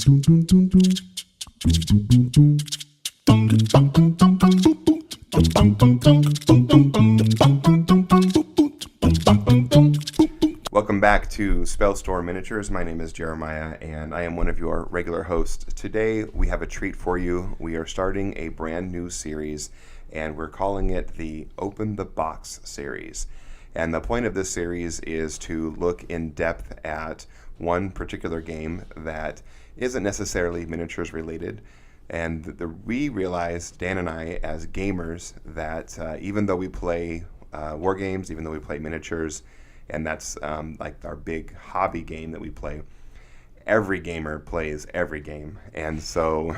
Welcome back to Spellstorm Miniatures. My name is Jeremiah, and I am one of your regular hosts. Today, we have a treat for you. We are starting a brand new series, and we're calling it the Open the Box series. And the point of this series is to look in depth at one particular game that isn't necessarily miniatures related. And we realized, Dan and I, as gamers, that even though we play war games, even though we play miniatures, and that's like our big hobby game that we play, every gamer plays every game. And so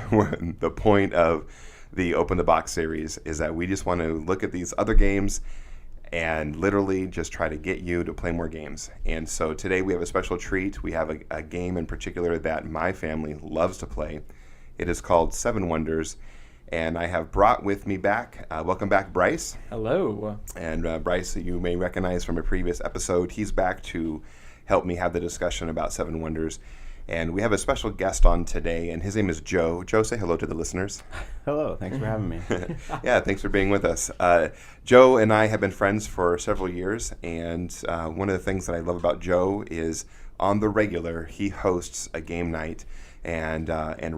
the point of the Open the Box series is that we just want to look at these other games and literally just try to get you to play more games. And so today we have a special treat. We have a game in particular that my family loves to play. It is called Seven Wonders. And I have brought with me back, welcome back, Bryce. Hello. And Bryce, you may recognize from a previous episode, he's back to help me have the discussion about Seven Wonders. And we have a special guest on today, and his name is Joe. Joe, say hello to the listeners. Hello, thanks for having me. Yeah, thanks for being with us. Joe and I have been friends for several years, and one of the things that I love about Joe is on the regular, he hosts a game night, and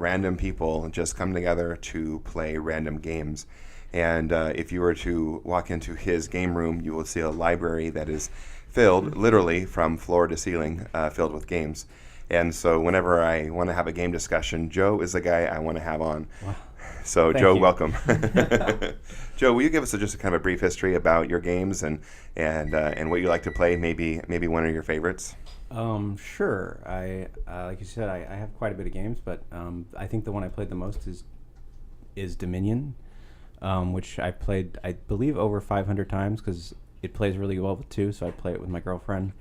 random people just come together to play random games. And if you were to walk into his game room, you will see a library that is filled, literally from floor to ceiling, filled with games. And so whenever I want to have a game discussion, Joe is the guy I want to have on. Wow. So Thank Joe, you. Welcome. Joe, will you give us just a kind of a brief history about your games and what you like to play? Maybe one of your favorites. Sure. I like you said, I have quite a bit of games, but I think the one I played the most is Dominion, which I played, I believe, over 500 times because it plays really well with two. So I play it with my girlfriend.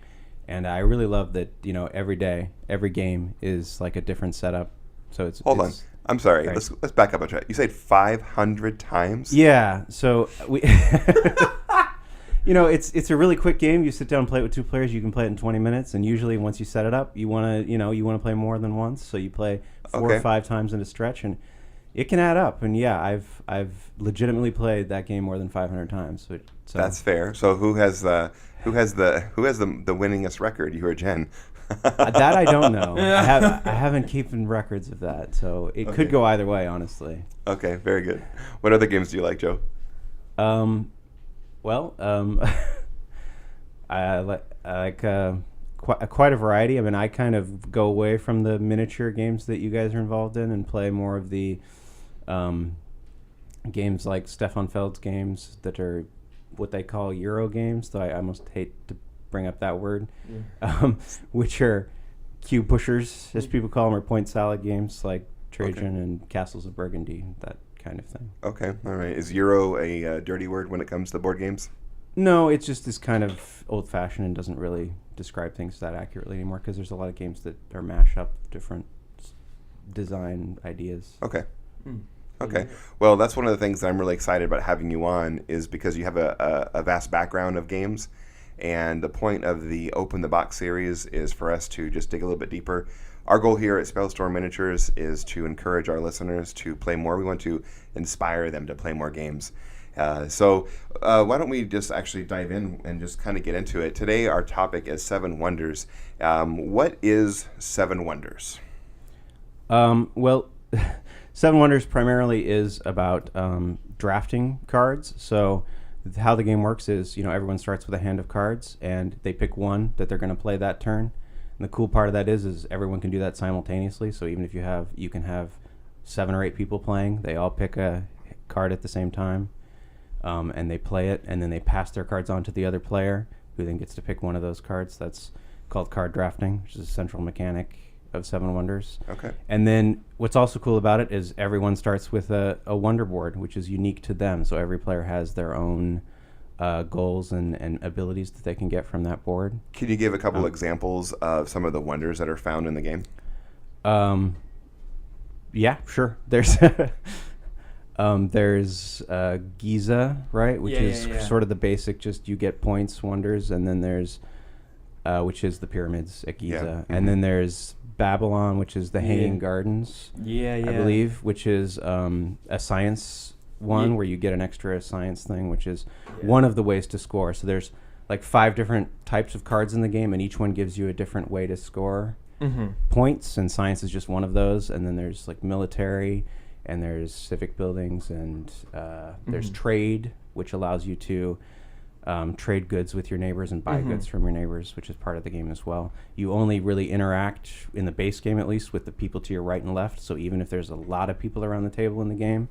And I really love that, every day, every game is like a different setup. So it's... Hold on. I'm sorry. Right. Let's back up a bit. You said 500 times? Yeah. So we... it's a really quick game. You sit down and play it with two players. You can play it in 20 minutes. And usually once you set it up, you want to play more than once. So you play 4 or 5 times in a stretch. And it can add up. And yeah, I've legitimately played that game more than 500 times. So that's fair. So who has the winningest record? You or Jen? That I don't know. I haven't keeping records of that, so it could go either way, honestly. Okay, very good. What other games do you like, Joe? I like quite a variety. I mean, I kind of go away from the miniature games that you guys are involved in and play more of the games like Stefan Feld's games that are what they call Euro games, though I almost hate to bring up that word, which are cube pushers, as people call them, or point salad games like Trajan and Castles of Burgundy, that kind of thing. Okay, all right. Is Euro a dirty word when it comes to board games? No, it's just this kind of old-fashioned and doesn't really describe things that accurately anymore because there's a lot of games that are mash up different design ideas. Okay. Okay. Well, that's one of the things that I'm really excited about having you on is because you have a vast background of games. And the point of the Open the Box series is for us to just dig a little bit deeper. Our goal here at Spellstorm Miniatures is to encourage our listeners to play more. We want to inspire them to play more games. So why don't we just actually dive in and just kind of get into it. Today our topic is Seven Wonders. What is Seven Wonders? Well... Seven Wonders primarily is about drafting cards. So how the game works is, everyone starts with a hand of cards, and they pick one that they're going to play that turn. And the cool part of that is everyone can do that simultaneously. So even if you can have 7 or 8 people playing, they all pick a card at the same time, and they play it, and then they pass their cards on to the other player, who then gets to pick one of those cards. That's called card drafting, which is a central mechanic of Seven Wonders. Okay. And then what's also cool about it is everyone starts with a wonder board, which is unique to them. So every player has their own goals and abilities that they can get from that board. Can you give a couple examples of some of the wonders that are found in the game? Yeah, sure. There's Giza, right, which is sort of the basic, just you get points wonders, and then there's which is the pyramids at Giza. Yeah. And then there's Babylon, which is the Hanging Yeah. Gardens, Yeah, I believe, which is a science one where you get an extra science thing, which is one of the ways to score. So there's like 5 different types of cards in the game, and each one gives you a different way to score points, and science is just one of those. And then there's like military, and there's civic buildings, and there's trade, which allows you to trade goods with your neighbors and buy goods from your neighbors, which is part of the game as well. You only really interact, in the base game at least, with the people to your right and left. So even if there's a lot of people around the table in the game,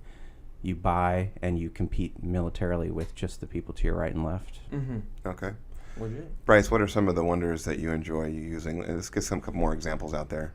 you buy and you compete militarily with just the people to your right and left. Okay. Legit. Bryce, what are some of the wonders that you enjoy using? Let's get some couple more examples out there.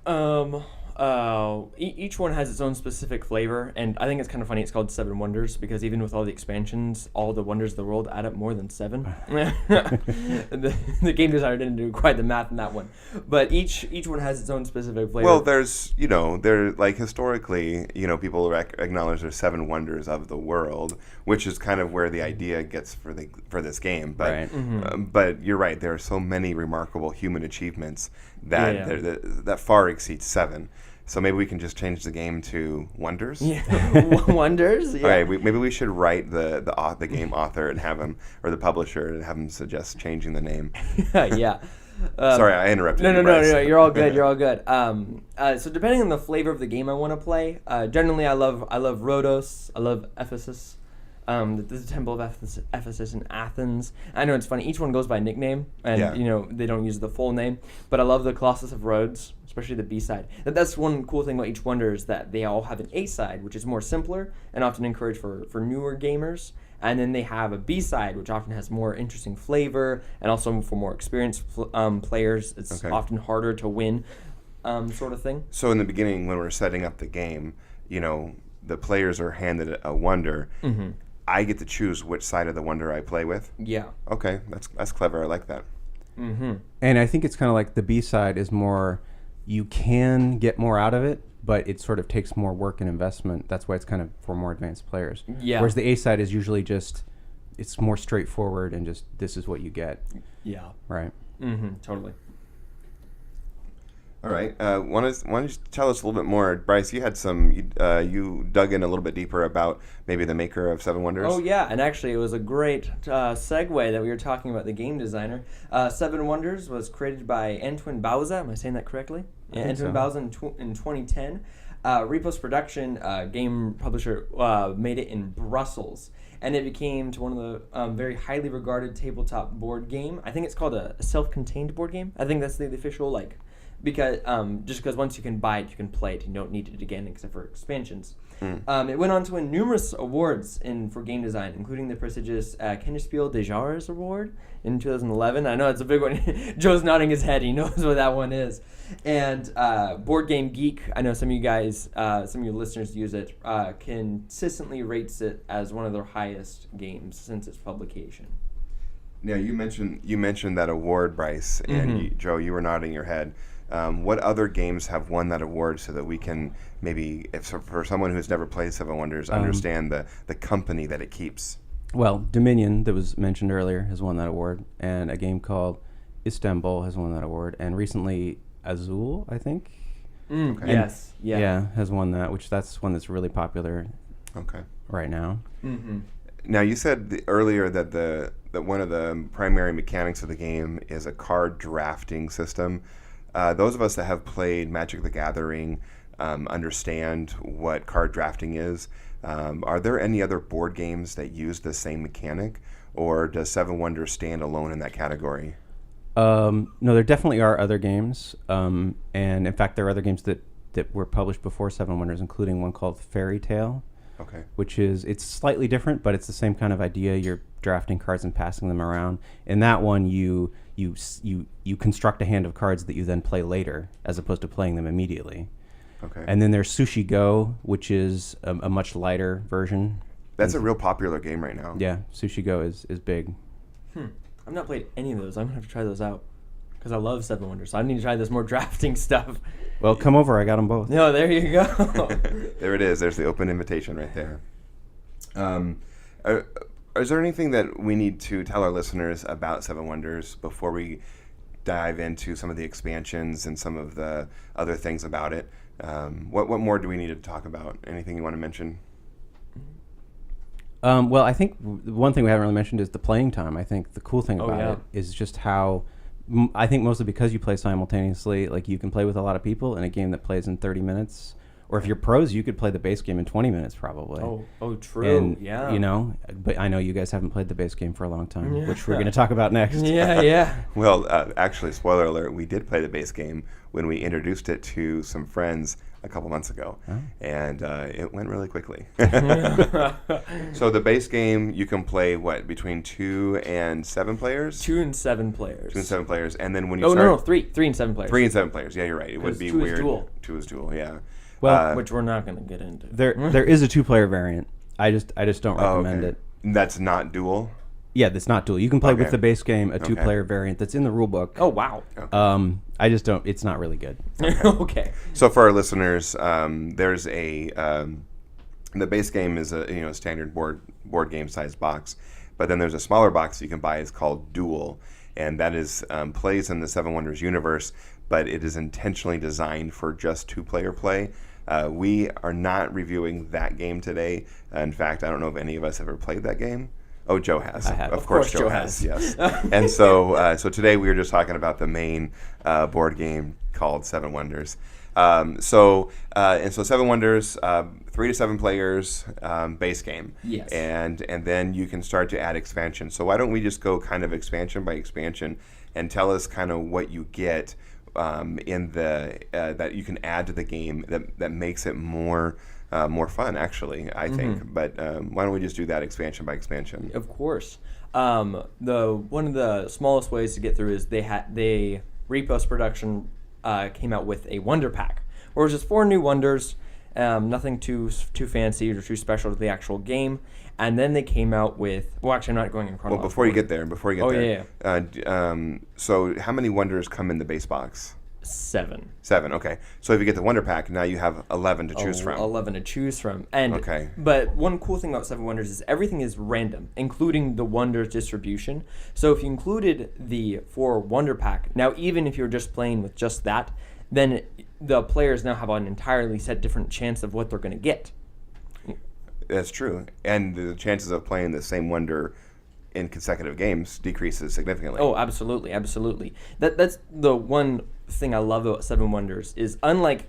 Each one has its own specific flavor, and I think it's kind of funny it's called Seven Wonders, because even with all the expansions, all the wonders of the world add up more than 7. the game designer didn't do quite the math in that one, but each one has its own specific flavor. Well, there's, there, like, historically, people acknowledge there's 7 wonders of the world, which is kind of where the idea gets for this game. But Right. But you're right, there are so many remarkable human achievements that that far exceeds 7. So maybe we can just change the game to wonders. Wonders. Yeah. All right, maybe we should write the game author and have him, or the publisher, and have him suggest changing the name. Yeah. Sorry, I interrupted. No, you, Bryce. no. You're all good. You're all good. So depending on the flavor of the game I want to play, generally I love Rhodos. I love Ephesus. The Temple of Ephesus in Athens. I know it's funny. Each one goes by nickname, and they don't use the full name. But I love the Colossus of Rhodes, especially the B-side. That's one cool thing about each wonder, is that they all have an A-side, which is more simpler and often encouraged for newer gamers. And then they have a B-side, which often has more interesting flavor, and also for more experienced players, it's often harder to win, sort of thing. So in the beginning, when we're setting up the game, the players are handed a wonder. I get to choose which side of the wonder I play with. Yeah. Okay, that's clever. I like that. And I think it's kind of like the B-side is more, you can get more out of it, but it sort of takes more work and investment. That's why it's kind of for more advanced players. Yeah. Whereas the A-side is usually just, it's more straightforward and just, this is what you get. Yeah. Right. Totally. All right. Why don't you tell us a little bit more, Bryce? You had you dug in a little bit deeper about maybe the maker of 7 Wonders. Oh yeah, and actually it was a great segue that we were talking about the game designer. 7 Wonders was created by Antoine Bauza. Am I saying that correctly? Yeah, Antoine Bauza in 2010. Repos Production, game publisher, made it in Brussels, and it became to one of the very highly regarded tabletop board game. I think it's called a self-contained board game. I think that's the official because once you can buy it, you can play it. You don't need it again except for expansions. It went on to win numerous awards for game design, including the prestigious Kennerspiel des Jahres Award in 2011. I know it's a big one. Joe's nodding his head. He knows what that one is. And Board Game Geek, I know some of you guys, some of your listeners use it, consistently rates it as one of their highest games since its publication. Now, you mentioned that award, Bryce, and Joe, you were nodding your head. What other games have won that award, so that we can maybe, for someone who's never played 7 Wonders, understand the company that it keeps? Well, Dominion, that was mentioned earlier, has won that award, and a game called Istanbul has won that award, and recently Azul, I think. Okay. Yes. Yeah. Has won that, that's one that's really popular. Okay. Right now. Now, you said earlier that one of the primary mechanics of the game is a card drafting system. Those of us that have played Magic the Gathering understand what card drafting is. Are there any other board games that use the same mechanic, or does 7 Wonders stand alone in that category? No, there definitely are other games, and in fact, there are other games that were published before 7 Wonders, including one called Fairy Tale. Okay. Which it's slightly different, but it's the same kind of idea. You're drafting cards and passing them around. In that one, you construct a hand of cards that you then play later, as opposed to playing them immediately. Okay. And then there's Sushi Go, which is a much lighter version. That's a real popular game right now. Yeah, Sushi Go is big. I've not played any of those. I'm gonna have to try those out because I love 7 Wonders. So I need to try this more drafting stuff. Well, come over. I got them both. No, there you go. There it is. There's the open invitation right there. Is there anything that we need to tell our listeners about 7 Wonders before we dive into some of the expansions and some of the other things about it. What more do we need to talk about? Anything you want to mention? Well, I think one thing we haven't really mentioned is the playing time. I think the cool thing about it is just how, I think mostly because you play simultaneously, like you can play with a lot of people in a game that plays in 30 minutes. Or if you're pros, you could play the base game in 20 minutes probably. Oh, true. And, yeah. you know, but I know you guys haven't played the base game for a long time, which we're going to talk about next. Yeah. Well, actually, spoiler alert, we did play the base game when we introduced it to some friends a couple months ago, and it went really quickly. So the base game, you can play, between 2 and 7 players? 2 and 7 players. 2 and 7 players, and then when you No, 3 and 7 players. 3 and 7 players, yeah, you're right. It would be 2 is weird. dual. 2 is dual, yeah. Well, which we're not going to get into. there is a 2-player variant. I just don't recommend it. That's not dual? Yeah, that's not dual. You can play with the base game a 2-player variant that's in the rule book. Oh, wow. I just don't. It's not really good. Okay. So for our listeners, there's the base game is a standard board game size box, but then there's a smaller box you can buy. It's called Dual, and that is plays in the Seven Wonders universe, but it is intentionally designed for just 2-player play. We are not reviewing that game today. In fact, I don't know if any of us ever played that game. Oh, Joe has. I have. Of course, Joe has. Yes. And so today we were just talking about the main board game called Seven Wonders. So Seven Wonders, 3 to 7 players, base game. Yes. And then you can start to add expansion. So why don't we just go kind of expansion by expansion and tell us kind of what you get in the that you can add to the game that makes it more fun, actually, I think. But why don't we just do that expansion by expansion? Of course. One of the smallest ways to get through is they Repos Production came out with a Wonder Pack, where it was just 4 new wonders, nothing too fancy or too special to the actual game. And then they came out with, well, actually, I'm not going in chronological. Well, before you get there, Yeah. So how many wonders come in the base box? 7. 7, okay. So if you get the Wonder Pack, now you have 11 to choose from. 11 to choose from. And okay. But one cool thing about Seven Wonders is everything is random, including the wonders distribution. So if you included the 4 Wonder Pack, now even if you're just playing with just that, then the players now have an entirely set different chance of what they're going to get. That's true. And the chances of playing the same wonder in consecutive games decreases significantly. Oh, absolutely. That's the one thing I love about Seven Wonders is unlike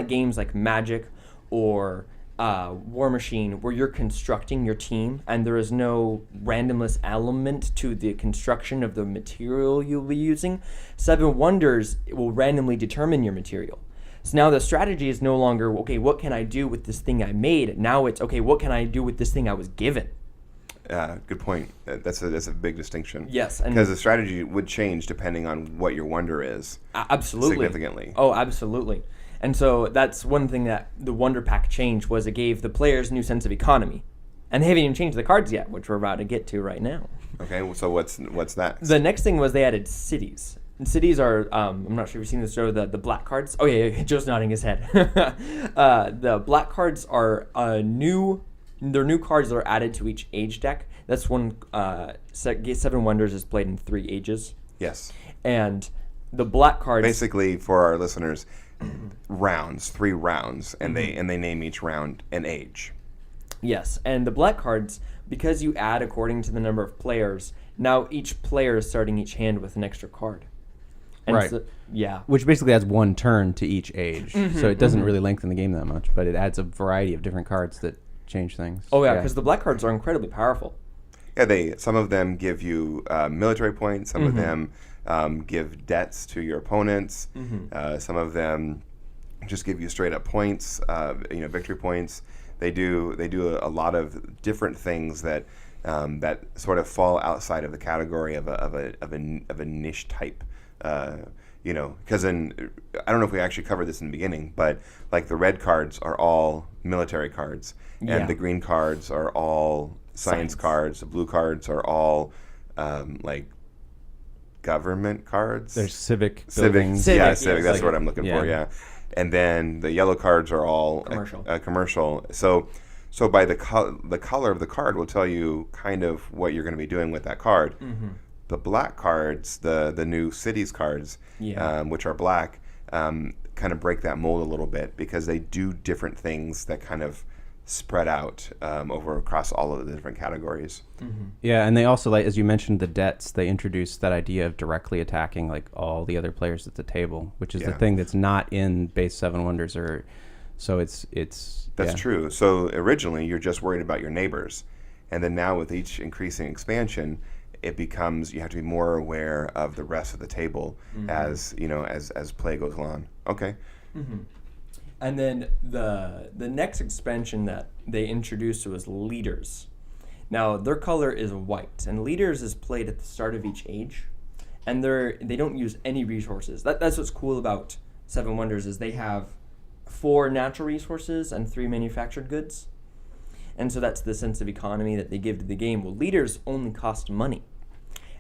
games like Magic or War Machine, where you're constructing your team and there is no randomness element to the construction of the material you'll be using, Seven Wonders will randomly determine your material. So now the strategy is no longer, okay, what can I do with this thing I made? Now it's, okay, what can I do with this thing I was given? Good point. That's a big distinction. Yes. Because the strategy would change depending on what your wonder is. Absolutely. Significantly. Oh, absolutely. And so that's one thing that the Wonder Pack changed was it gave the players a new sense of economy. And they haven't even changed the cards yet, which we're about to get to right now. Okay, so what's next? The next thing was they added cities. And cities are, I'm not sure if you've seen this, Joe, the black cards. Oh, yeah, Joe's nodding his head. The black cards are they're new cards that are added to each age deck. That's one, Seven Wonders is played in 3 ages. Yes. And the black cards... Basically, for our listeners, 3 rounds, and they name each round an age. Yes, and the black cards, because you add according to the number of players, now each player is starting each hand with an extra card. And right. So, yeah. Which basically adds 1 turn to each age. So it doesn't really lengthen the game that much, but it adds a variety of different cards that change things. Oh, yeah, because the black cards are incredibly powerful. Yeah, some of them give you military points. Some of them give debts to your opponents. Some of them just give you straight up points, victory points. They do a lot of different things that sort of fall outside of the category of a niche type. Because I don't know if we actually covered this in the beginning, but like the red cards are all military cards, and the green cards are all science cards. The blue cards are all like government cards. There's civic. Civic. Yeah, civic. That's like, what I'm looking for. Yeah, and then the yellow cards are all commercial. So by the color of the card will tell you kind of what you're going to be doing with that card. The black cards, the new cities cards, which are black, kind of break that mold a little bit because they do different things that kind of spread out over across all of the different categories. Mm-hmm. Yeah, and they also, like as you mentioned, the debts. They introduced that idea of directly attacking like all the other players at the table, which is the thing that's not in base Seven Wonders. So it's that's true. So originally you're just worried about your neighbors, and then now with each increasing expansion, it becomes you have to be more aware of the rest of the table as as play goes along. Okay. Mm-hmm. And then the next expansion that they introduced was leaders. Now their color is white, and leaders is played at the start of each age, and they don't use any resources. That's what's cool about Seven Wonders is they have 4 natural resources and 3 manufactured goods, and so that's the sense of economy that they give to the game. Well, leaders only cost money.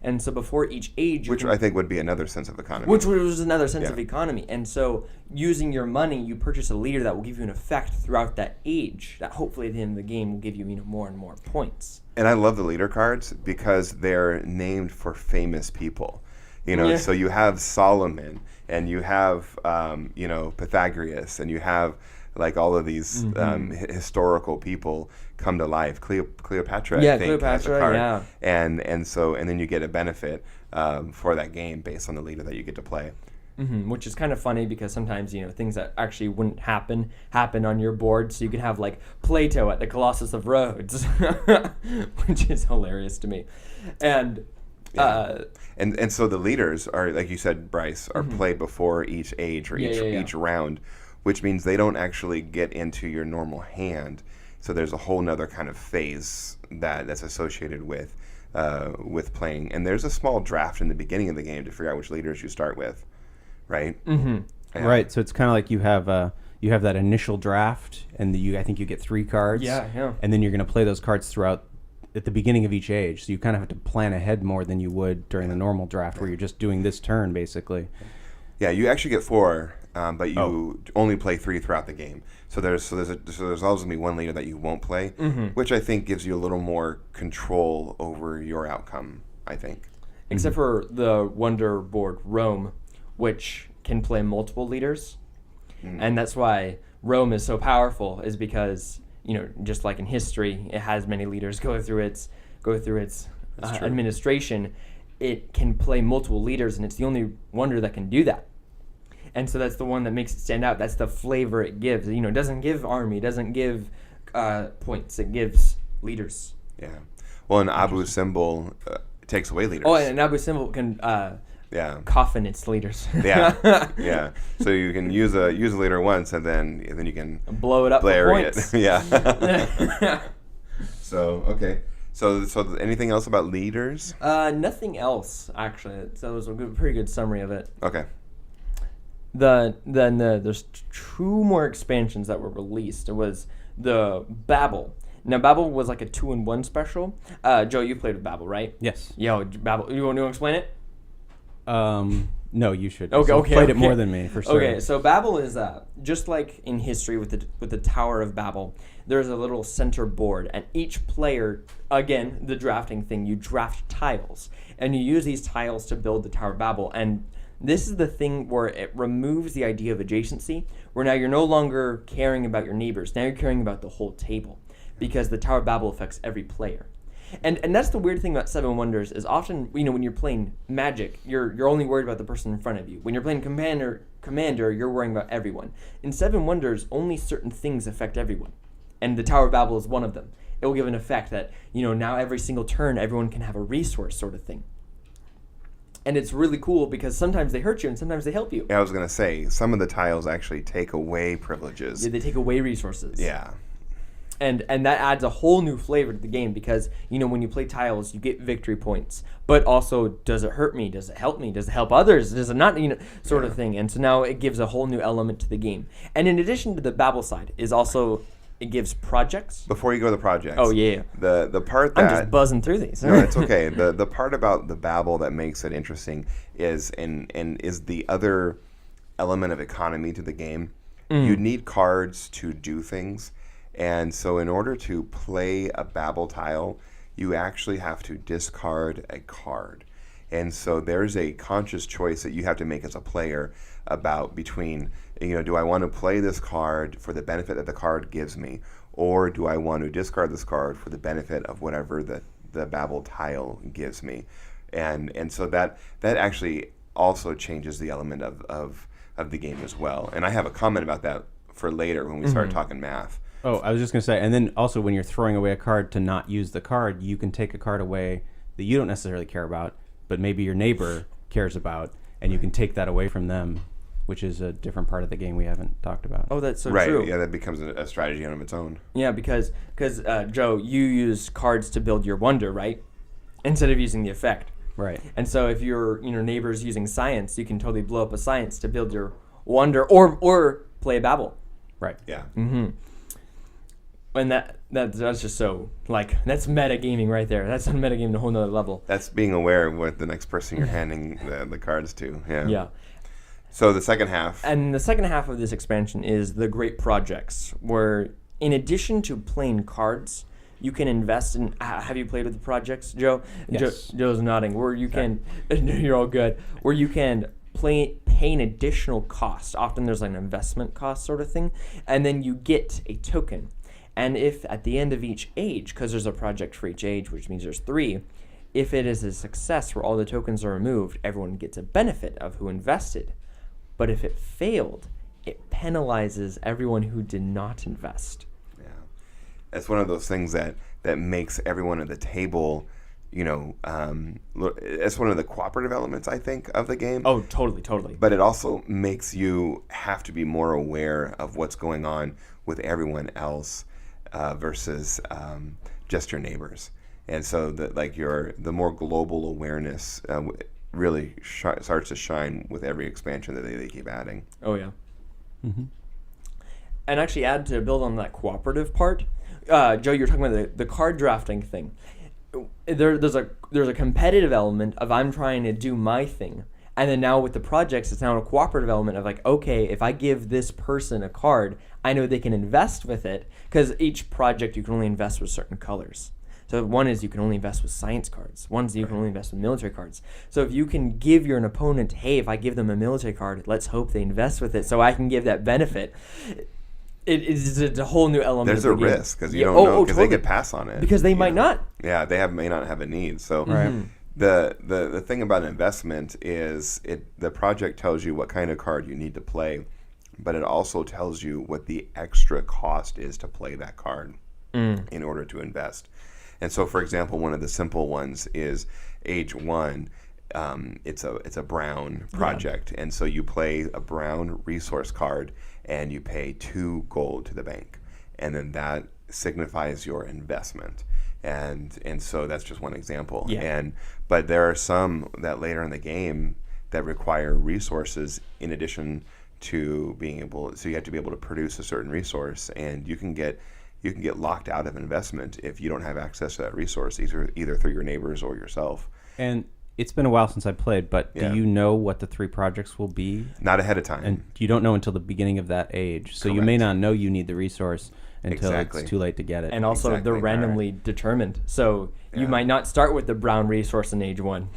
And so before each age... Which I think would be another sense of economy. Which was another sense of economy. And so using your money, you purchase a leader that will give you an effect throughout that age that hopefully at the end of the game will give you more and more points. And I love the leader cards because they're named for famous people. So you have Solomon and you have, Pythagoras and you have like all of these historical people come to life. Cleopatra, I think, has a card. And then you get a benefit for that game based on the leader that you get to play. Mm-hmm, which is kind of funny because sometimes things that actually wouldn't happen on your board. So you can have like Plato at the Colossus of Rhodes, which is hilarious to me. And and so the leaders are, like you said, Bryce, are played before each age or each round, which means they don't actually get into your normal hand. So there's a whole nother kind of phase that's associated with playing. And there's a small draft in the beginning of the game to figure out which leaders you start with, right? Mm-hmm. Yeah. Right. So it's kind of like you have that initial draft, and I think you get 3 cards. Yeah. And then you're going to play those cards throughout at the beginning of each age. So you kind of have to plan ahead more than you would during the normal draft where you're just doing this turn, basically. Yeah, you actually get 4, but you only play 3 throughout the game. So there's always going to be one leader that you won't play, which I think gives you a little more control over your outcome, I think. Except for the Wonder board Rome, which can play multiple leaders. And that's why Rome is so powerful, is because, just like in history, it has many leaders go through its administration. It can play multiple leaders, and it's the only Wonder that can do that. And so that's the one that makes it stand out. That's the flavor it gives. It doesn't give army, it doesn't give points. It gives leaders. Yeah. Well, an Abu symbol takes away leaders. Oh, and an Abu symbol can coffin its leaders. Yeah. So you can use a leader once, and then you can blow it up for points. Yeah. So okay. So anything else about leaders? Nothing else actually. So it was a pretty good summary of it. Okay. There's 2 more expansions that were released. It was the Babel. Now Babel was like a 2-in-1 special. Joe, you played with Babel, right? Yes. Yo, Babel. You want to explain it? No, you should. Okay. Played it more than me, for sure. Okay, so Babel is just like in history with the Tower of Babel. There's a little center board, and each player, again, the drafting thing, you draft tiles, and you use these tiles to build the Tower of Babel. And this is the thing where it removes the idea of adjacency, where now you're no longer caring about your neighbors. Now you're caring about the whole table, because the Tower of Babel affects every player. And that's the weird thing about Seven Wonders is often, when you're playing Magic, you're only worried about the person in front of you. When you're playing Commander, you're worrying about everyone. In Seven Wonders, only certain things affect everyone. And the Tower of Babel is one of them. It will give an effect that, now every single turn, everyone can have a resource sort of thing. And it's really cool because sometimes they hurt you and sometimes they help you. Yeah, I was going to say, some of the tiles actually take away privileges. Yeah, they take away resources. Yeah. And that adds a whole new flavor to the game because, when you play tiles, you get victory points. But also, does it hurt me? Does it help me? Does it help others? Does it not? Sort of thing. And so now it gives a whole new element to the game. And in addition to the Babel side, is also it gives projects. Before you go to the projects. Oh, yeah. The part that... I'm just buzzing through these. No, it's okay. The part about the Babel that makes it interesting is the other element of economy to the game. You need cards to do things. And so in order to play a Babel tile, you actually have to discard a card. And so there's a conscious choice that you have to make as a player about between, do I want to play this card for the benefit that the card gives me, or do I want to discard this card for the benefit of whatever the Babel tile gives me? And so that actually also changes the element of the game as well. And I have a comment about that for later when we start talking math. Oh, I was just going to say, and then also when you're throwing away a card to not use the card, you can take a card away that you don't necessarily care about, but maybe your neighbor cares about, and you can take that away from them, which is a different part of the game we haven't talked about. Oh, that's so right. true. Yeah, that becomes a strategy on its own. Yeah, because Joe, you use cards to build your wonder, right? Instead of using the effect. Right. And so if your neighbor's using science, you can totally blow up a science to build your wonder or play a Babel. Right. Yeah. Mm-hmm. And that's just so, that's metagaming right there. That's on metagaming to a whole nother level. That's being aware of what the next person you're handing the cards to. Yeah. Yeah. So the second half. And the second half of this expansion is the Great Projects, where in addition to playing cards, you can invest in. Have you played with the projects, Joe? Yes. Joe's nodding. Where you can, you're all good. Where you can pay an additional cost. Often there's an investment cost sort of thing, and then you get a token. And if at the end of each age, because there's a project for each age, which means there's 3, if it is a success where all the tokens are removed, everyone gets a benefit of who invested. But if it failed, it penalizes everyone who did not invest. Yeah. That's one of those things that makes everyone at the table, it's one of the cooperative elements, I think, of the game. Oh, totally. But it also makes you have to be more aware of what's going on with everyone else versus just your neighbors. And so the more global awareness really starts to shine with every expansion that they keep adding. Oh, yeah. Mm-hmm. And actually add to build on that cooperative part, Joe, you're talking about the card drafting thing. There's a competitive element of I'm trying to do my thing. And then now with the projects, it's now a cooperative element of okay, if I give this person a card, I know they can invest with it, because each project you can only invest with certain colors. So one is you can only invest with science cards. One is you can only invest with military cards. So if you can give your opponent, hey, if I give them a military card, let's hope they invest with it so I can give that benefit. It's a whole new element. There's of the a game. risk because you don't know, because they could pass on it. Because they might not. Yeah, they may not have a need. So Right. The thing about investment is the project tells you what kind of card you need to play, but it also tells you what the extra cost is to play that card in order to invest. And so, for example, one of the simple ones is Age 1. It's a brown project, and so you play a brown resource card, and you pay 2 gold to the bank, and then that signifies your investment. And so that's just one example. Yeah. But there are some that later in the game that require resources in addition to being able. So you have to be able to produce a certain resource, and you can get locked out of investment if you don't have access to that resource, either through your neighbors or yourself. And it's been a while since I played, but Yeah. do you know what the 3 projects will be? Not ahead of time. And you don't know until the beginning of that age. So you may not know you need the resource until Exactly. it's too late to get it. And also Exactly. they're randomly determined. So you Yeah. might not start with the brown resource in Age 1.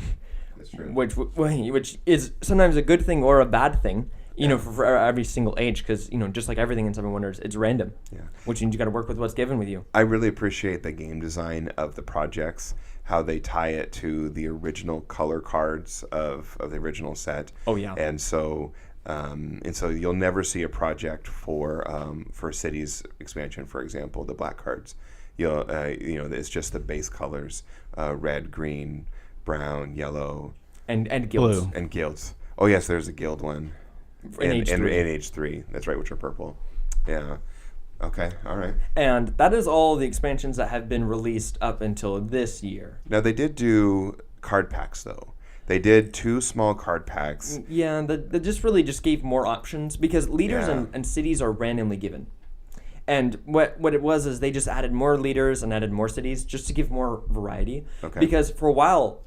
That's true. Which is sometimes a good thing or a bad thing, for every single age, because just like everything in Seven Wonders, it's random. Yeah. Which means you got to work with what's given with you. I really appreciate the game design of the projects, how they tie it to the original color cards of the original set. Oh, yeah. And so you'll never see a project for Cities expansion, for example, the black cards. It's just the base colors: red, green, brown, yellow, And guilds. Blue. and guilds. Oh yes, there's a guild one. In Age 3. In Age 3. That's right, which are purple. Yeah. Okay, all right. And that is all the expansions that have been released up until this year. Now, they did do card packs, though. They did 2 small card packs. Yeah, that just gave more options, because leaders Yeah. and cities are randomly given. And what it was is they just added more leaders and added more cities just to give more variety. Okay. Because for a while,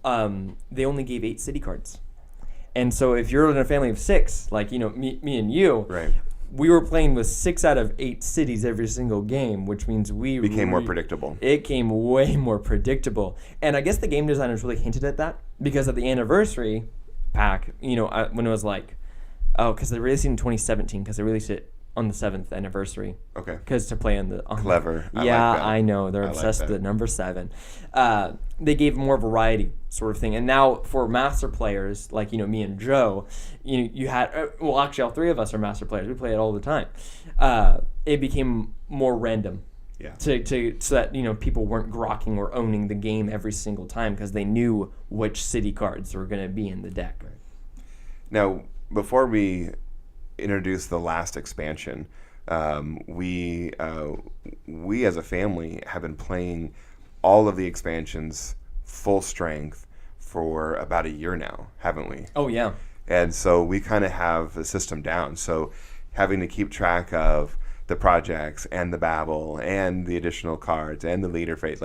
they only gave 8 city cards. And so if you're in a family of 6, like me and you, Right. we were playing with 6 out of 8 cities every single game, which means we became more predictable. It came way more predictable. And I guess the game designers really hinted at that because at the anniversary pack, when it was like, because they released it in 2017, because they released it on the 7th anniversary. Okay. Because to play on the... Clever. Yeah, like that. I know. They're obsessed with the number 7. They gave more variety sort of thing. And now for master players, like, me and Joe, you had... well, actually, all 3 of us are master players. We play it all the time. It became more random. Yeah. So that, people weren't grokking or owning the game every single time because they knew which city cards were going to be in the deck. Right. Now, before we introduce the last expansion, we as a family have been playing all of the expansions full strength for about a year now, haven't we? Oh, yeah. And so we kind of have the system down. So having to keep track of the projects and the Babel and the additional cards and the leader phase.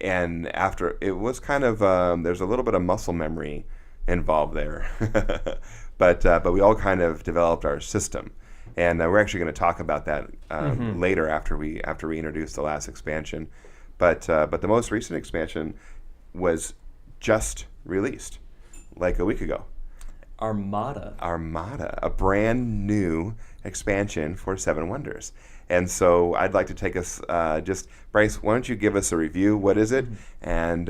And after it was kind of there's a little bit of muscle memory involved there, but we all kind of developed our system, and we're actually going to talk about that later after we introduce the last expansion. But the most recent expansion was just released like a week ago. Armada, a brand new expansion for Seven Wonders. And so I'd like to take us, Bryce, why don't you give us a review? What is it? And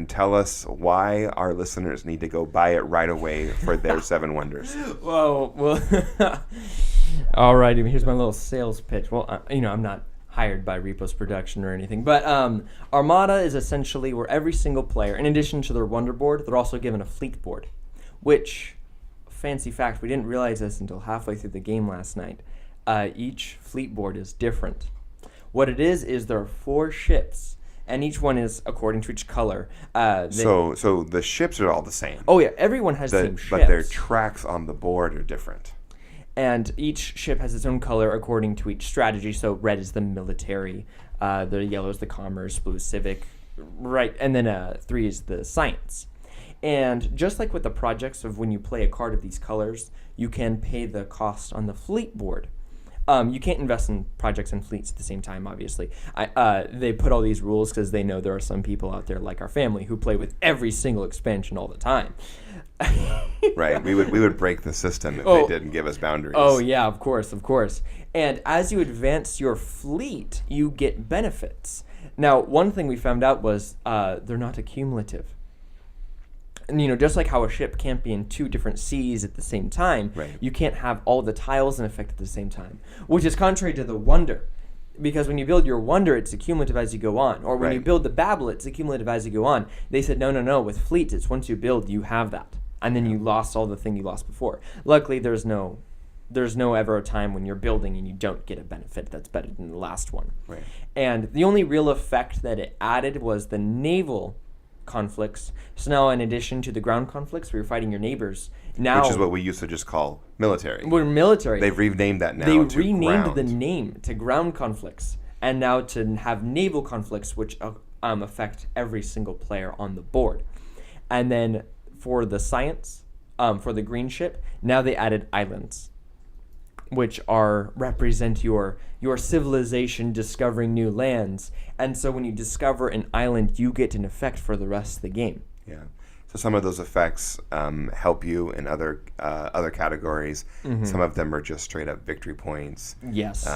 tell us why our listeners need to go buy it right away for their Seven Wonders. Well, all right. Here's my little sales pitch. Well, I'm not hired by Repos Production or anything, but Armada is essentially where every single player, in addition to their Wonder Board, they're also given a fleet board, which, fancy fact, we didn't realize this until halfway through the game last night. Each fleet board is different. What it is there are 4 ships, and each one is according to each color. So the ships are all the same. Oh yeah, everyone has the same ships. But their tracks on the board are different. And each ship has its own color according to each strategy. So red is the military, the yellow is the commerce, blue is civic, right, and then 3 is the science. And just like with the projects of when you play a card of these colors, you can pay the cost on the fleet board. You can't invest in projects and fleets at the same time, obviously. They put all these rules because they know there are some people out there like our family who play with every single expansion all the time. Right. We would break the system if they didn't give us boundaries. Oh, yeah, of course. And as you advance your fleet, you get benefits. Now, one thing we found out was they're not accumulative. And, just like how a ship can't be in 2 different seas at the same time, right. You can't have all the tiles in effect at the same time, which is contrary to the Wonder. Because when you build your Wonder, it's accumulative as you go on. Or when you build the Babel, it's accumulative as you go on. They said, no, with fleets, it's once you build, you have that. And then you lost all the thing you lost before. Luckily, there's no ever a time when you're building and you don't get a benefit that's better than the last one. Right. And the only real effect that it added was the naval conflicts. So now, in addition to the ground conflicts, where you're fighting your neighbors, now which is what we used to just call military. We're military. They've renamed that now. They to renamed ground. the name to ground conflicts, and now to have naval conflicts, which affect every single player on the board. And then for the science, for the green ship, now they added islands, which represent your civilization discovering new lands. And so when you discover an island, you get an effect for the rest of the game. Yeah. So some of those effects help you in other categories. Mm-hmm. Some of them are just straight up victory points. Yes.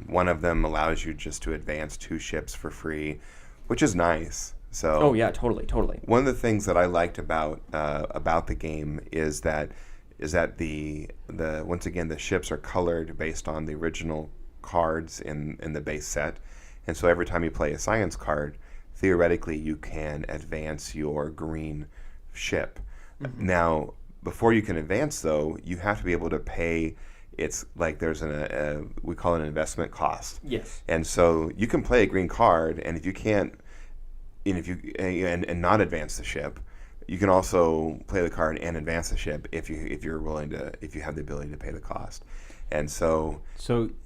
One of them allows you just to advance 2 ships for free, which is nice. So. Oh yeah, totally. One of the things that I liked about the game is that the once again the ships are colored based on the original cards in the base set, and so every time you play a science card, theoretically you can advance your green ship. Mm-hmm. Now, before you can advance, though, you have to be able to pay. It's like there's we call it an investment cost. Yes. And so you can play a green card, and if you can't, and not advance the ship, you can also play the card and advance the ship if you're willing to, if you have the ability to pay the cost. And so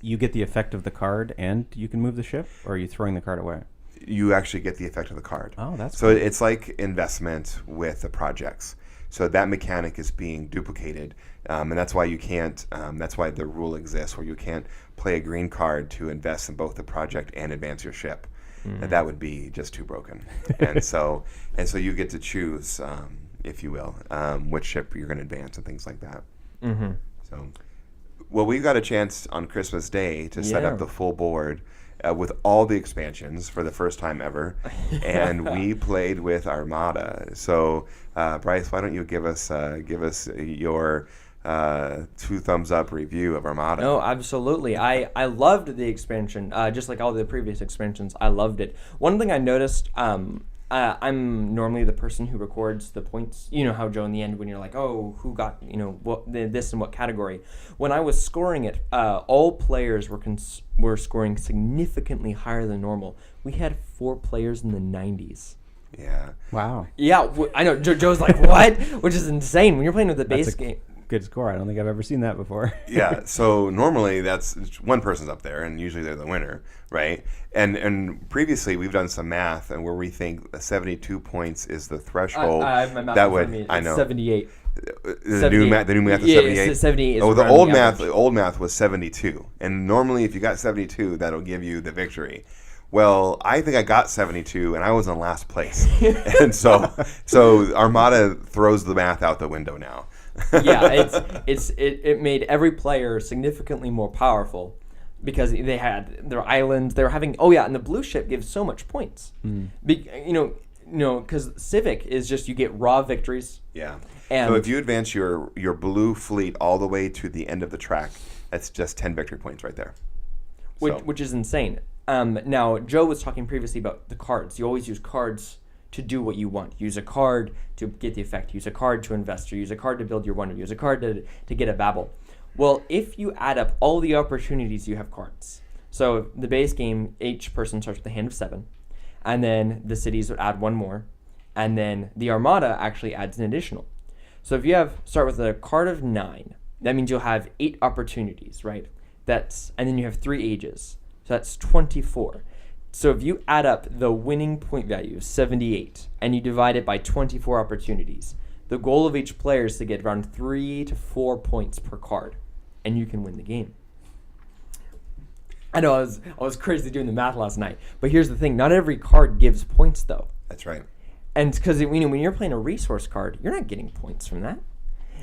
you get the effect of the card and you can move the ship, or are you throwing the card away? You actually get the effect of the card. Oh, that's so cool. It's like investment with the projects. So that mechanic is being duplicated, and that's why you can't. That's why the rule exists where you can't play a green card to invest in both the project and advance your ship. That would be just too broken. and so you get to choose, if you will, which ship you're going to advance and things like that. Mm-hmm. So, well, we got a chance on Christmas Day to set up the full board with all the expansions for the first time ever, and we played with Armada. So, Bryce, why don't you give us your 2 thumbs up review of Armada? No, absolutely. I loved the expansion, just like all the previous expansions. I loved it. One thing I noticed, I'm normally the person who records the points. You know how, Joe, in the end, when you're like, oh, who got, this in what category? When I was scoring it, all players were scoring significantly higher than normal. We had 4 players in the 90s. Yeah. Wow. Yeah, I know. Joe's like, what? Which is insane. When you're playing with the base game. Good score. I don't think I've ever seen that before. Yeah, so normally that's one person's up there, and usually they're the winner, right? And previously we've done some math, and where we think 72 points is the threshold. I have my math that in front would of me. I It's know 78. the new math is Yeah, 78. 78 is oh, the around old the math. average. The old math was 72, and normally if you got 72, that'll give you the victory. Well, I think I got 72, and I was in last place, and so Armada throws the math out the window now. Yeah, it made every player significantly more powerful because they had their islands. They were having and the blue ship gives so much points. Because Civic is just you get raw victories. Yeah. And so if you advance your blue fleet all the way to the end of the track, that's just 10 victory points right there. Which is insane. Now, Joe was talking previously about the cards. You always use cards to do what you want. Use a card to get the effect. Use a card to invest. Or use a card to build your wonder. Use a card to get a babble. Well, if you add up all the opportunities, you have cards. So the base game, each person starts with a hand of 7. And then the cities would add 1 more. And then the Armada actually adds an additional. So if you start with a card of 9, that means you'll have 8 opportunities, right? And then you have 3 ages. So that's 24. So if you add up the winning point value of 78 and you divide it by 24 opportunities, the goal of each player is to get around 3 to 4 points per card, and you can win the game. I know I was crazy doing the math last night, but here's the thing: not every card gives points, though. That's right. And because when you're playing a resource card, you're not getting points from that,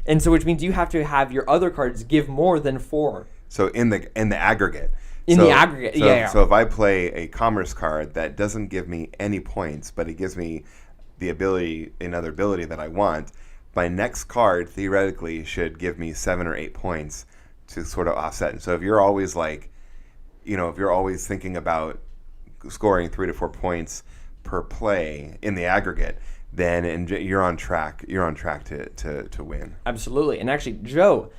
and so which means you have to have your other cards give more than 4. So in the aggregate. So if I play a commerce card that doesn't give me any points, but it gives me the ability, another ability that I want, my next card theoretically should give me 7 or 8 points to sort of offset. And so if you're always thinking about scoring 3 to 4 points per play in the aggregate, then you're on track. You're on track to win. Absolutely. And actually, Joe,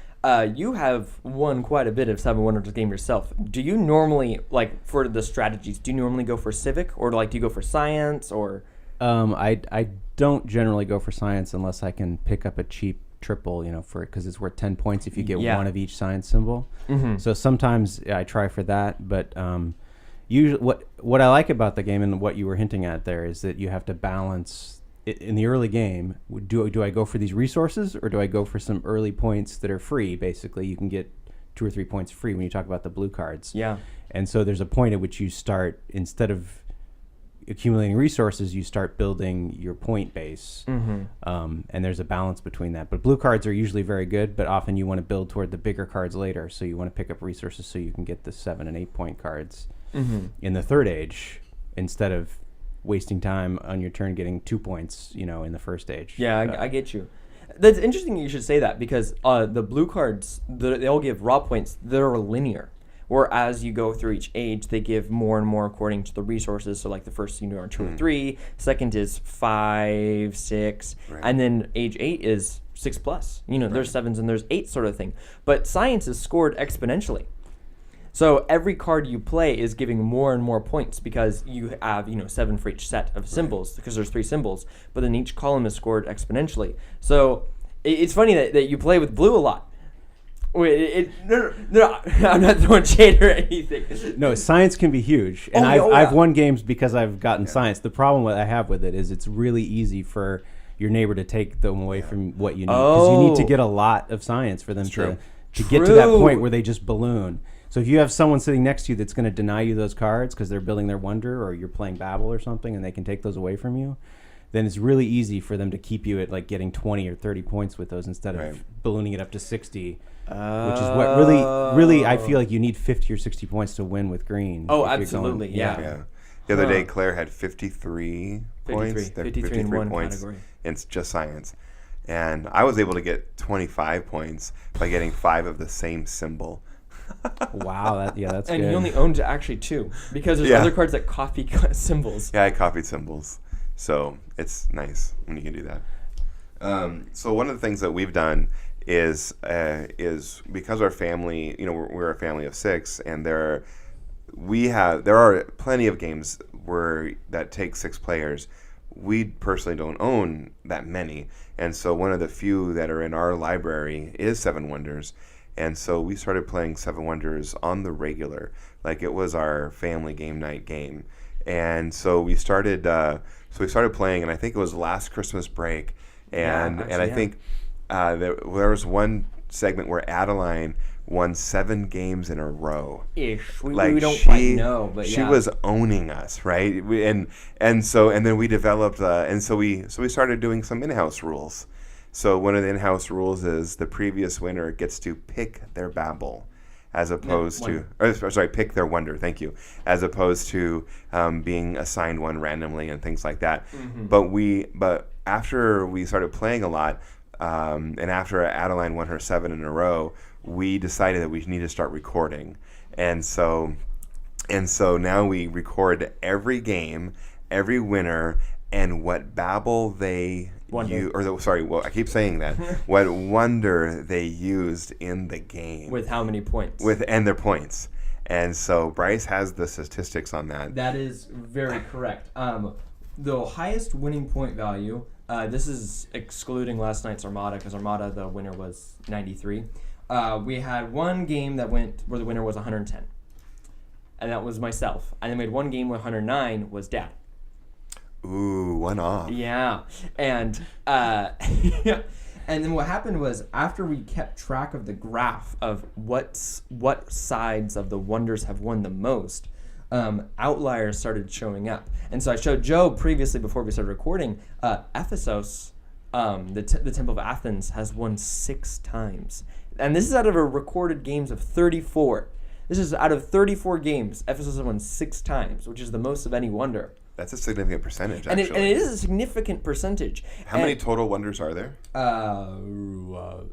you have won quite a bit of Seven Wonders game yourself. Do you normally, for the strategies, do you normally go for Civic, or do you go for Science, or? I don't generally go for Science unless I can pick up a cheap triple, because it's worth 10 points if you get one of each science symbol. Mm-hmm. So sometimes I try for that, but usually what I like about the game and what you were hinting at there is that you have to balance. In the early game, do I go for these resources, or do I go for some early points that are free? Basically, you can get 2 or 3 points free when you talk about the blue cards. Yeah. And so there's a point at which you start, instead of accumulating resources, you start building your point base. Mm-hmm. And there's a balance between that. But blue cards are usually very good, but often you want to build toward the bigger cards later. So you want to pick up resources so you can get the 7 and 8 point cards in the third age, instead of wasting time on your turn getting 2 points, in the first age. Yeah, I get you. That's interesting you should say that, because the blue cards, they all give raw points that are linear. Whereas you go through each age, they give more and more according to the resources. So the first are 2 or 3, second is 5, 6, right. And then age 8 is 6+. There's 7s and there's 8 sort of thing. But Science is scored exponentially. So every card you play is giving more and more points, because you have 7 for each set of symbols, because there's 3 symbols, but then each column is scored exponentially. So it's funny that you play with blue a lot. Wait, no, I'm not throwing shade or anything. No, Science can be huge, and I've won games because I've gotten Science. The problem I have with it is it's really easy for your neighbor to take them away from what you need, because you need to get a lot of science for them to get to that point where they just balloon. So if you have someone sitting next to you that's going to deny you those cards because they're building their wonder, or you're playing Babel or something, and they can take those away from you, then it's really easy for them to keep you at like getting 20 or 30 points with those instead of ballooning it up to 60, which is what really I feel like you need 50 or 60 points to win with green. Oh, absolutely, yeah. The other day, Claire had 53 points. 53 in one points category. in just science. And I was able to get 25 points by getting 5 of the same symbol. Wow, that's and good. you only owned actually 2 because there's other cards that copy symbols. Yeah, I copied symbols. So it's nice when you can do that. So one of the things that we've done is because our family, we're a family of 6, and there are plenty of games that take 6 players. We personally don't own that many, and so one of the few that are in our library is Seven Wonders. And so we started playing Seven Wonders on the regular, like it was our family game night game. And so we started playing, and I think it was last Christmas break, and I think there was one segment where Adeline won 7 games in a row. Ish. We don't quite know, but she was owning us, right? And then we developed, so we started doing some in-house rules. So one of the in-house rules is the previous winner gets to pick their Babel, as opposed pick their wonder. Thank you, as opposed to being assigned one randomly and things like that. Mm-hmm. But after we started playing a lot, and after Adeline won her 7 in a row, we decided that we need to start recording, and so now we record every game, every winner, and what Babel they I keep saying that. What wonder they used in the game. With how many points? And their points. And so Bryce has the statistics on that. That is very correct. The highest winning point value, this is excluding last night's Armada, because Armada, the winner was 93. We had one game that went where the winner was 110. And that was myself. And then we had one game where 109 was Dad. Ooh, one off. Yeah. And and then what happened was, after we kept track of the graph of what sides of the wonders have won the most, outliers started showing up. And so I showed Joe previously, before we started recording, Ephesus, the Temple of Athens, has won 6 times. And this is out of a recorded games of 34. This is out of 34 games, Ephesus has won 6 times, which is the most of any wonder. That's a significant percentage, actually. And it is a significant percentage. How many total wonders are there?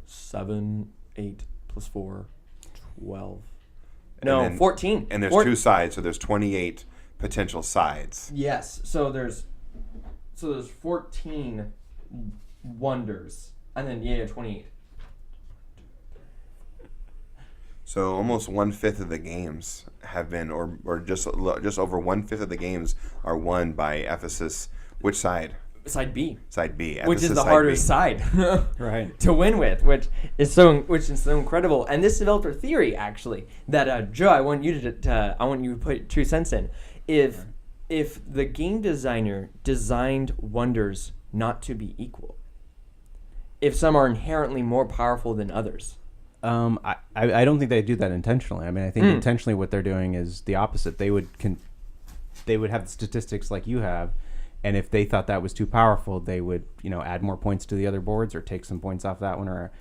7, 8 plus 4, 12. No, 14. And there's 2 sides, so there's 28 potential sides. Yes. So there's 14 wonders, and then 28. So almost 1/5 of the games have been, or just over 1/5 of the games are won by Ephesus. Which side? Side B. Side B. Which is the hardest side, right, to win with, which is so incredible. And this developed a theory, actually, that Joe, I want you to put 2 cents in. If the game designer designed wonders not to be equal, if some are inherently more powerful than others. I don't think they do that intentionally. I mean, I think intentionally what they're doing is the opposite. They would have the statistics like you have, and if they thought that was too powerful, they would add more points to the other boards, or take some points off that one, or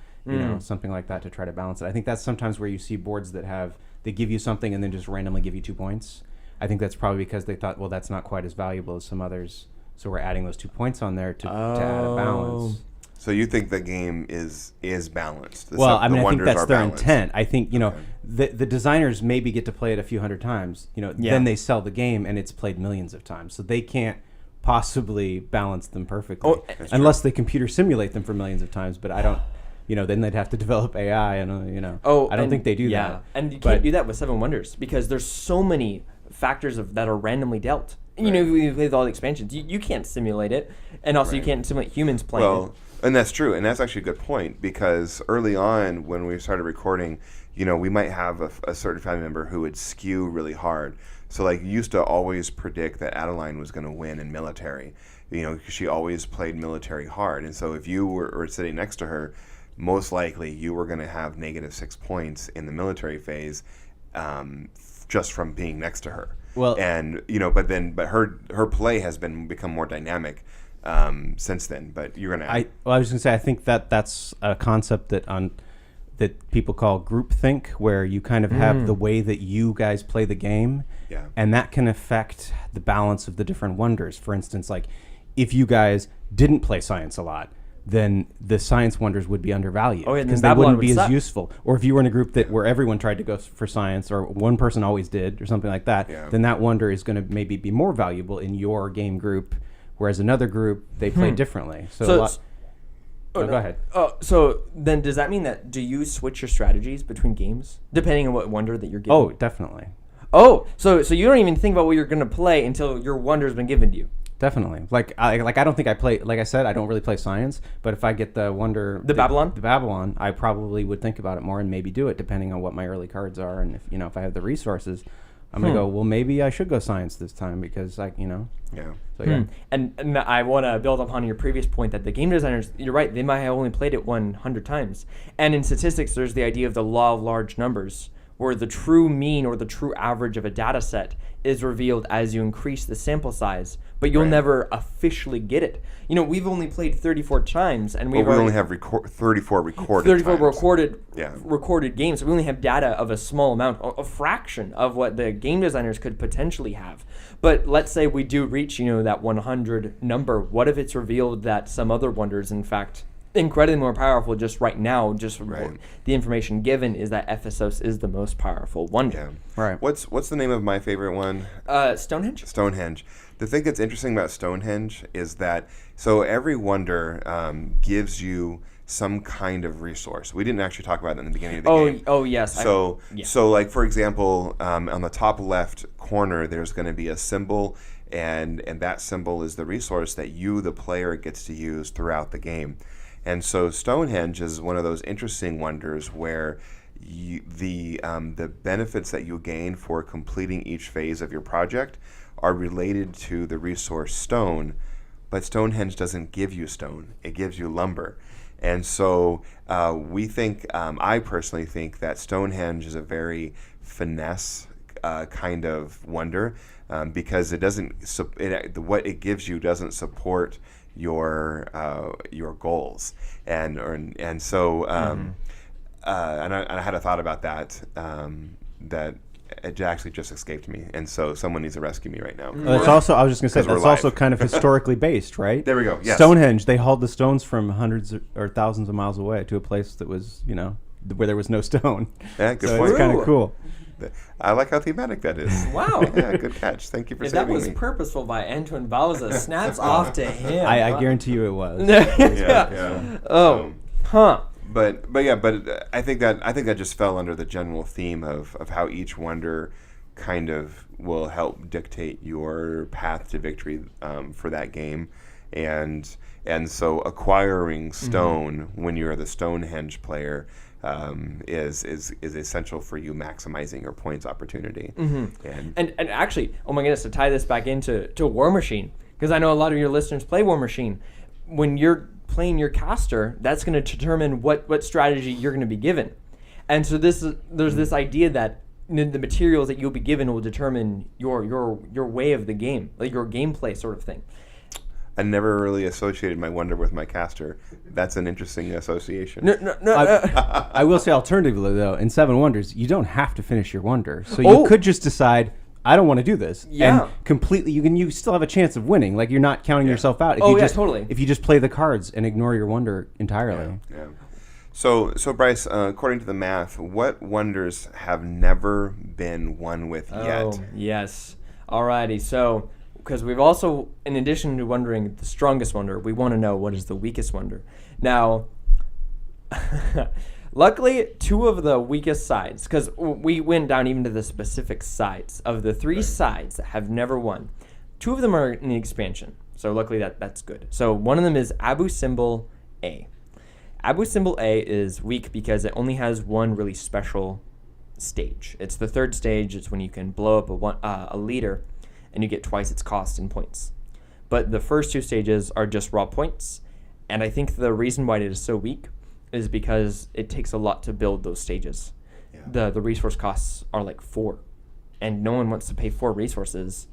something like that to try to balance it. I think that's sometimes where you see boards that they give you something and then just randomly give you 2 points. I think that's probably because they thought, well, that's not quite as valuable as some others, so we're adding those 2 points on there to add a balance. So you think the game is balanced? I think that's their intent. I think the designers maybe get to play it a few hundred times. Then they sell the game and it's played millions of times, so they can't possibly balance them perfectly unless they computer simulate them for millions of times. But I don't. Then they'd have to develop AI, and I don't think they do that. And you can't do that with Seven Wonders because there's so many factors that are randomly dealt. Right. With all the expansions, you can't simulate it, and also you can't simulate humans playing. Well, And that's true, and that's actually a good point, because early on when we started recording, we might have a certain family member who would skew really hard. So like you used to always predict that Adeline was going to win in military, because she always played military hard. And so if you were sitting next to her, most likely you were going to have -6 points in the military phase, just from being next to her. Well, and but her play has become more dynamic since then. But you're gonna. I was gonna say, I think that's a concept that people call groupthink, where you kind of have the way that you guys play the game, and that can affect the balance of the different wonders. For instance, like if you guys didn't play science a lot, then the science wonders would be undervalued because they wouldn't be as useful. Or if you were in a group where everyone tried to go for science, or one person always did, or something like that, then that wonder is going to maybe be more valuable in your game group, whereas another group, they play differently. So go ahead. So then does that mean that do you switch your strategies between games depending on what wonder that you're given? Oh, definitely. Oh, so you don't even think about what you're going to play until your wonder's been given to you. Definitely. I don't think I play, like I said, I don't really play science, but if I get the wonder... The Babylon, I probably would think about it more and maybe do it, depending on what my early cards are, and if I have the resources, I'm going to go, well, maybe I should go science this time, because, Yeah. So, yeah. And I want to build upon your previous point that the game designers, you're right, they might have only played it 100 times. And in statistics, there's the idea of the law of large numbers, where the true mean or the true average of a data set is revealed as you increase the sample size, but you'll never officially get it. We've only played 34 times, and we only have 34 recorded 34 times. recorded games. So we only have data of a small amount, a fraction of what the game designers could potentially have. But let's say we do reach, that 100 number. What if it's revealed that some other wonders, in fact, incredibly more powerful just right now, the information given is that Ephesus is the most powerful wonder. Right. What's the name of my favorite one? Stonehenge? Stonehenge. The thing that's interesting about Stonehenge is that, so every wonder gives you some kind of resource. We didn't actually talk about it in the beginning of the game. Oh, yes. So like, for example, on the top left corner, there's going to be a symbol, and that symbol is the resource that you, the player, gets to use throughout the game. And so Stonehenge is one of those interesting wonders where the benefits that you gain for completing each phase of your project are related to the resource stone, but Stonehenge doesn't give you stone; it gives you lumber. And so we think, I personally think, that Stonehenge is a very finesse kind of wonder, because it doesn't what it gives you doesn't support your goals, and so and I had a thought about that that it actually just escaped me, and so someone needs to rescue me right now. It's also, I was just going to say, that's also kind of historically based, right? There we go. Yes. Stonehenge, they hauled the stones from hundreds or thousands of miles away to a place that was, where there was no stone. Yeah, good so point. It's kind of cool. I like how thematic that is. Wow. Yeah, good catch. Thank you for saving me. That was purposeful by Antoine Bauza. Snaps off to him. I guarantee you it was. Yeah. Oh, But I think that just fell under the general theme of how each wonder kind of will help dictate your path to victory for that game, and so acquiring stone when you're the Stonehenge player is essential for you maximizing your points opportunity. And actually, oh my goodness, to tie this back into War Machine, because I know a lot of your listeners play War Machine. When you're playing your caster, that's going to determine what strategy you're going to be given. And so there's this idea that the materials that you'll be given will determine your way of the game, like your gameplay sort of thing. I never really associated my wonder with my caster. That's an interesting association. I will say, alternatively, though, in Seven Wonders, you don't have to finish your wonder. So you could just decide, I don't want to do this. Yeah. And completely, you still have a chance of winning. Like, you're not counting yourself out. Totally. If you just play the cards and ignore your wonder entirely. Yeah. So Bryce, according to the math, what wonders have never been won with yet? Oh, yes. Alrighty. So, because we've also, in addition to wondering the strongest wonder, we want to know what is the weakest wonder. Now, luckily, two of the weakest sides, because we went down even to the specific sides of the three sides that have never won. Two of them are in the expansion, so luckily that's good. So one of them is Abu Simbel A. Abu Simbel A is weak because it only has one really special stage. It's the third stage. It's when you can blow up a leader and you get twice its cost in points. But the first two stages are just raw points, and I think the reason why it is so weak is because it takes a lot to build those stages. Yeah. The resource costs are like 4, and no one wants to pay 4 resources.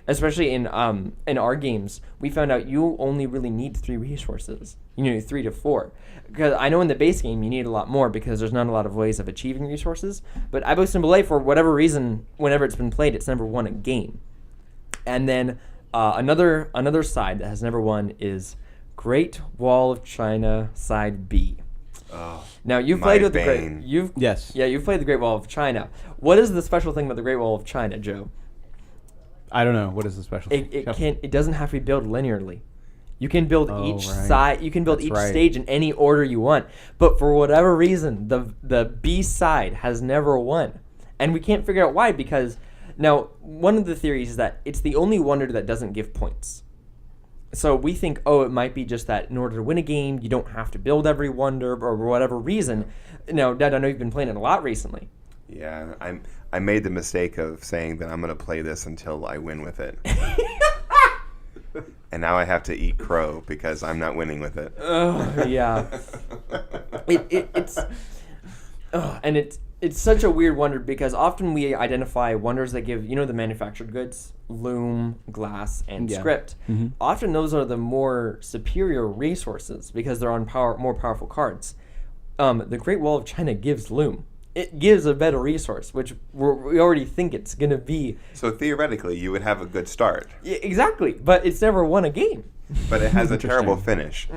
Especially in our games, we found out you only really need 3 resources. You need 3 to 4. Because I know in the base game you need a lot more because there's not a lot of ways of achieving resources. But Abu Simbel A, for whatever reason, whenever it's been played, it's never won a game. And then another side that has never won is Great Wall of China side B. Oh, now you've played with bane. you've played the Great Wall of China. What is the special thing about the Great Wall of China, Joe? I don't know. What is the special thing? It doesn't have to be built linearly. You can build each right. side. You can build That's each right. stage in any order you want. But for whatever reason, the B side has never won, and we can't figure out why. Because now one of the theories is that it's the only wonder that doesn't give points. So we think, it might be just that in order to win a game, you don't have to build every wonder, or for whatever reason. Now, Dad, I know you've been playing it a lot recently. Yeah, I made the mistake of saying that I'm going to play this until I win with it. And now I have to eat crow because I'm not winning with it. Yeah. It's such a weird wonder because often we identify wonders that give, the manufactured goods, loom, glass, and script. Mm-hmm. Often those are the more superior resources because they're on more powerful cards. The Great Wall of China gives loom. It gives a better resource, which we already think it's going to be. So theoretically, you would have a good start. Yeah, exactly, but it's never won a game. But it has a terrible finish.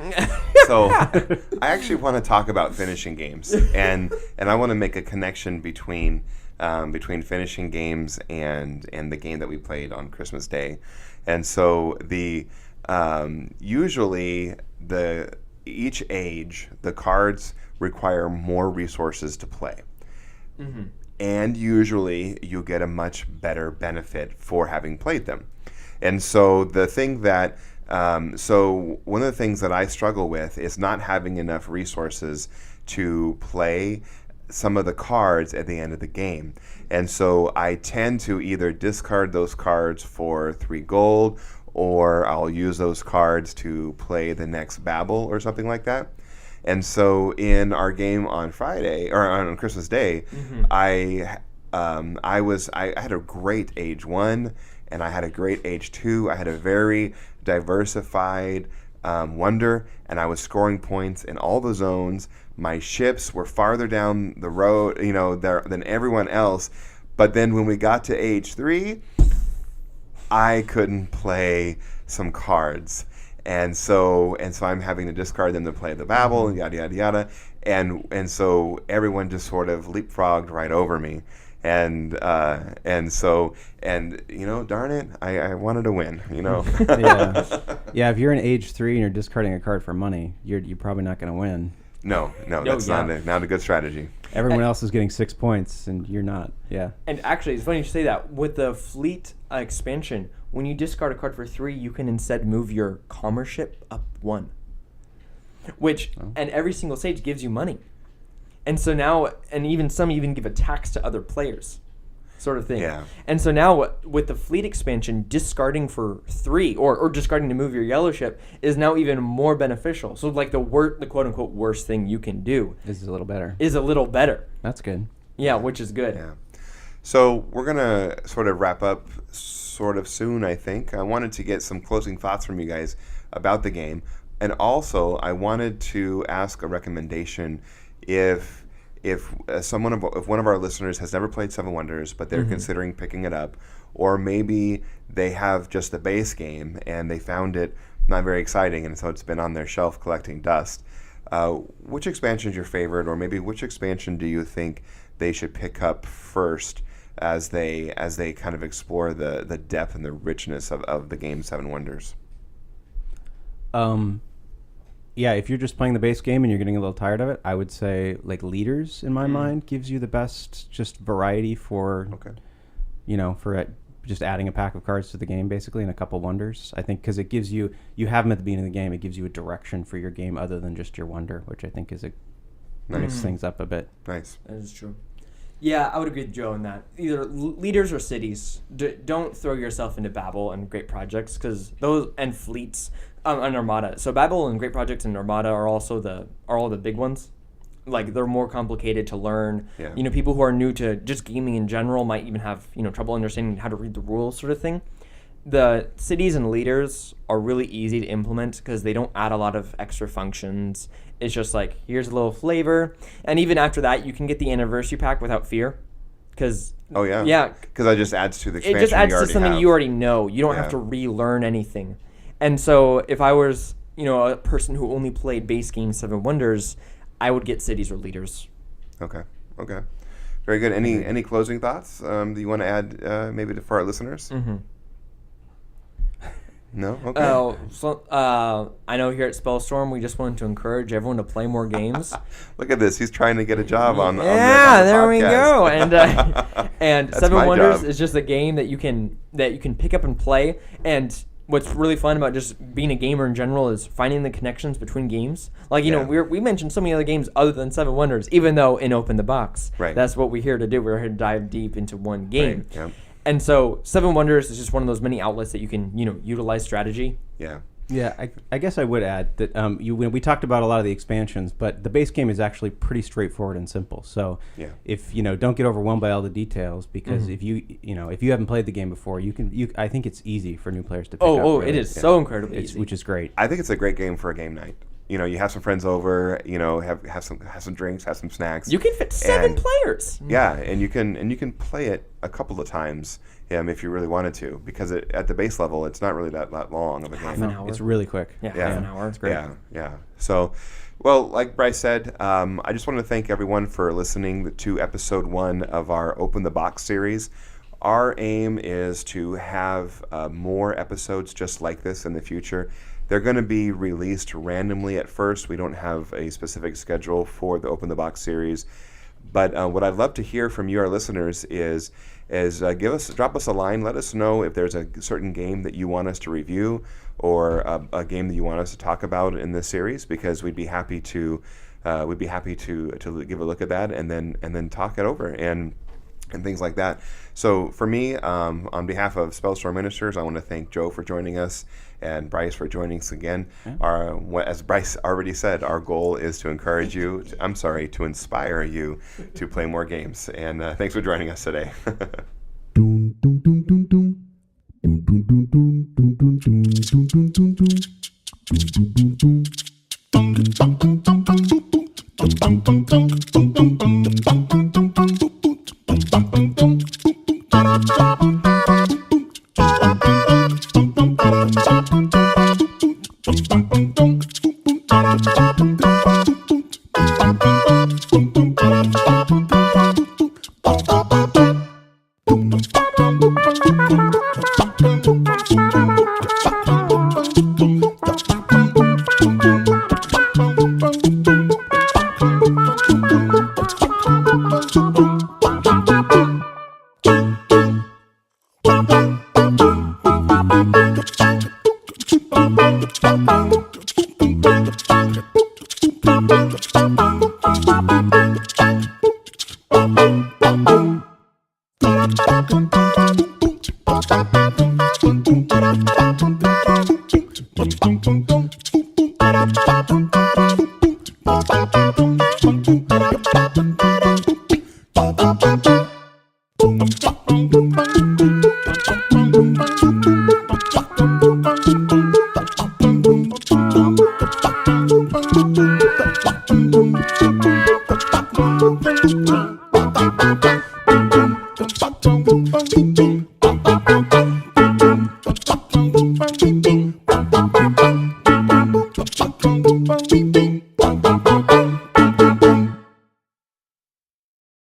So I actually want to talk about finishing games, and I want to make a connection between finishing games and the game that we played on Christmas Day. And so usually each age, the cards require more resources to play. Mm-hmm. And usually you get a much better benefit for having played them. And so the thing that so one of the things that I struggle with is not having enough resources to play some of the cards at the end of the game. And so I tend to either discard those cards for 3 gold, or I'll use those cards to play the next Babel or something like that. And so in our game on Friday or on Christmas Day, mm-hmm. I had a great age 1 and I had a great age 2. I had a very diversified wonder, and I was scoring points in all the zones. My ships were farther down the road, than everyone else. But then when we got to age 3, I couldn't play some cards. And so I'm having to discard them to play the Babel, and yada, yada, yada. And so everyone just sort of leapfrogged right over me. And darn it, I wanted to win, Yeah, if you're in age 3 and you're discarding a card for money, you're probably not going to win. No, that's not a good strategy. Everyone else is getting 6 points, and you're not. Yeah. And actually, it's funny you say that. With the fleet expansion, when you discard a card for 3, you can instead move your commerce ship up 1. And every single stage gives you money. And so now, and some even give attacks to other players, sort of thing. Yeah. And so now, with the fleet expansion, discarding for 3 or discarding to move your yellow ship is now even more beneficial. So like the quote unquote worst thing you can do is a little better. That's good. Yeah, which is good. Yeah. So we're gonna sort of wrap up sort of soon, I think. I wanted to get some closing thoughts from you guys about the game, and also I wanted to ask a recommendation. If one of our listeners has never played Seven Wonders, but they're mm-hmm. considering picking it up, or maybe they have just the base game and they found it not very exciting, and so it's been on their shelf collecting dust, which expansion is your favorite, or maybe which expansion do you think they should pick up first as they kind of explore the depth and the richness of the game Seven Wonders? Yeah, if you're just playing the base game and you're getting a little tired of it, I would say like Leaders in my mind gives you the best just variety for, for just adding a pack of cards to the game, basically, and a couple wonders. I think because it gives you have them at the beginning of the game. It gives you a direction for your game other than just your wonder, which I think is mixes things up a bit. Nice. That is true. Yeah, I would agree with Joe in that. Either leaders or cities. Don't throw yourself into Babel and great projects because those and fleets and Armada. So Babel and great projects and Armada are all the big ones. Like they're more complicated to learn. Yeah. People who are new to just gaming in general might even have trouble understanding how to read the rules, sort of thing. The cities and leaders are really easy to implement because they don't add a lot of extra functions. It's just like, here's a little flavor. And even after that, you can get the anniversary pack without fear. Oh, yeah. Yeah. Because that just adds to the expansion. It just adds you to something have. you already know. You don't have to relearn anything. And so if I was, a person who only played base game Seven Wonders, I would get cities or leaders. Okay. Very good. Any closing thoughts that you want to add maybe for our listeners? Mm-hmm. No? Okay. So I know here at Spellstorm, we just wanted to encourage everyone to play more games. Look at this. He's trying to get a job on the there we podcast. go. And That's Seven my Wonders job. is just a game that you can pick up and play. And what's really fun about just being a gamer in general is finding the connections between games. Like, we mentioned so many other games other than Seven Wonders, even though in Open the Box, Right. that's what we're here to do. We're here to dive deep into one game. Right. Yeah. And so Seven Wonders is just one of those many outlets that you can, utilize strategy. Yeah. Yeah, I guess I would add that we talked about a lot of the expansions, but the base game is actually pretty straightforward and simple. So if don't get overwhelmed by all the details, because if you haven't played the game before, I think it's easy for new players to pick up. Really. It is so incredibly easy, which is great. I think it's a great game for a game night. You have some friends over. Have some drinks, have some snacks. You can fit 7 players. Yeah, and you can play it a couple of times if you really wanted to, because at the base level, it's not really that long of a game. Half an hour. It's really quick. Yeah, half an hour. It's great. Yeah. So, well, like Bryce said, I just want to thank everyone for listening to episode 1 of our Open the Box series. Our aim is to have more episodes just like this in the future. They're going to be released randomly at first. We don't have a specific schedule for the Open the Box series. But what I'd love to hear from you, our listeners, is drop us a line. Let us know if there's a certain game that you want us to review or a game that you want us to talk about in this series, because we'd be happy to give a look at that and then talk it over and things like that. So for me, on behalf of Spellstorm Ministers, I want to thank Joe for joining us and Bryce for joining us again. Yeah. As Bryce already said, our goal is to to inspire you to play more games. And thanks for joining us today. Boom, boom, boom.